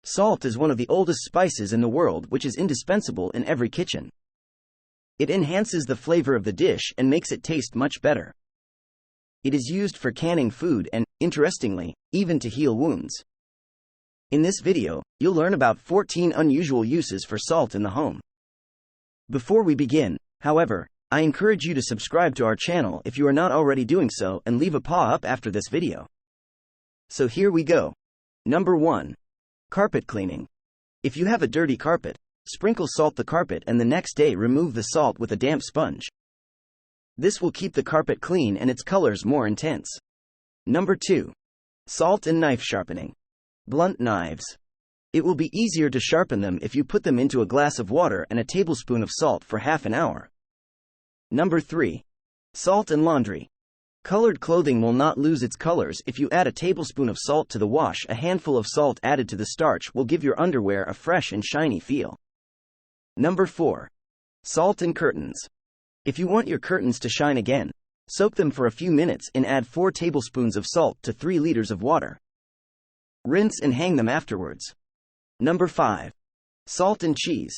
Salt is one of the oldest spices in the world, which is indispensable in every kitchen. It enhances the flavor of the dish and makes it taste much better. It is used for canning food and, interestingly, even to heal wounds. In this video, you'll learn about 14 unusual uses for salt in the home. Before we begin, however, I encourage you to subscribe to our channel if you are not already doing so and leave a paw up after this video. So here we go. Number 1. Carpet cleaning. If you have a dirty carpet, sprinkle salt the carpet and the next day remove the salt with a damp sponge. This will keep the carpet clean and its colors more intense. Number 2. Salt and knife sharpening. Blunt knives. It will be easier to sharpen them if you put them into a glass of water and a tablespoon of salt for half an hour. Number 3. Salt and laundry. Colored clothing will not lose its colors if you add a tablespoon of salt to the wash. A handful of salt added to the starch will give your underwear a fresh and shiny feel. Number 4. Salt and curtains. If you want your curtains to shine again, soak them for a few minutes and add 4 tablespoons of salt to 3 liters of water. Rinse and hang them afterwards. Number 5. Salt and cheese.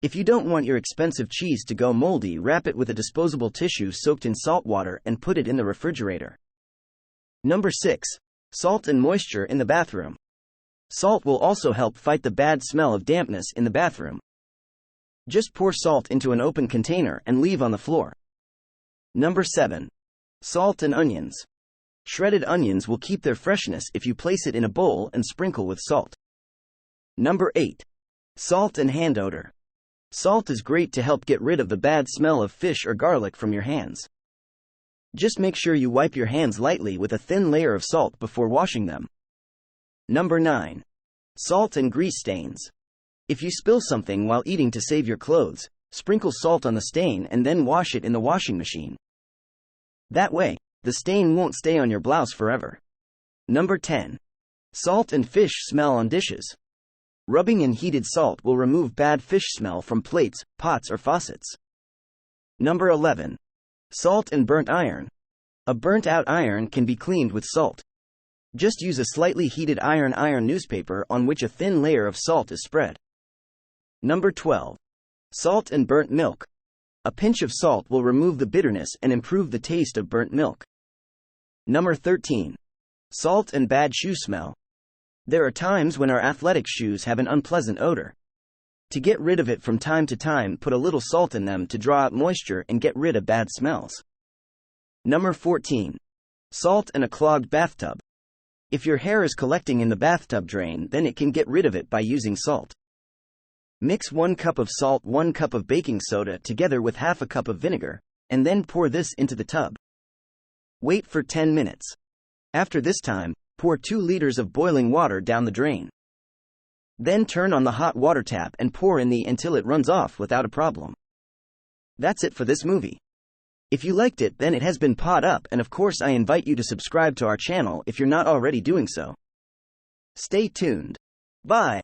If you don't want your expensive cheese to go moldy, wrap it with a disposable tissue soaked in salt water and put it in the refrigerator. Number 6. Salt and moisture in the bathroom. Salt will also help fight the bad smell of dampness in the bathroom. Just pour salt into an open container and leave on the floor. Number 7. Salt and onions. Shredded onions will keep their freshness if you place it in a bowl and sprinkle with salt. Number 8. Salt and hand odor. Salt is great to help get rid of the bad smell of fish or garlic from your hands. Just make sure you wipe your hands lightly with a thin layer of salt before washing them. Number 9. Salt and grease stains. If you spill something while eating to save your clothes, sprinkle salt on the stain and then wash it in the washing machine. That way, the stain won't stay on your blouse forever. Number 10. Salt and fish smell on dishes. Rubbing in heated salt will remove bad fish smell from plates, pots, or faucets. Number 11. Salt and burnt iron. A burnt-out iron can be cleaned with salt. Just use a slightly heated iron newspaper on which a thin layer of salt is spread. Number 12. Salt and burnt milk. A pinch of salt will remove the bitterness and improve the taste of burnt milk. Number 13. Salt and bad shoe smell. There are times when our athletic shoes have an unpleasant odor. To get rid of it from time to time, put a little salt in them to draw out moisture and get rid of bad smells. Number 14. Salt and a clogged bathtub. If your hair is collecting in the bathtub drain, then it can get rid of it by using salt. Mix 1 cup of salt, 1 cup of baking soda together with half a cup of vinegar, and then pour this into the tub. Wait for 10 minutes. After this time, pour 2 liters of boiling water down the drain. Then turn on the hot water tap and pour in until it runs off without a problem. That's it for this movie. If you liked it, then it has been pawed up, and of course I invite you to subscribe to our channel if you're not already doing so. Stay tuned. Bye.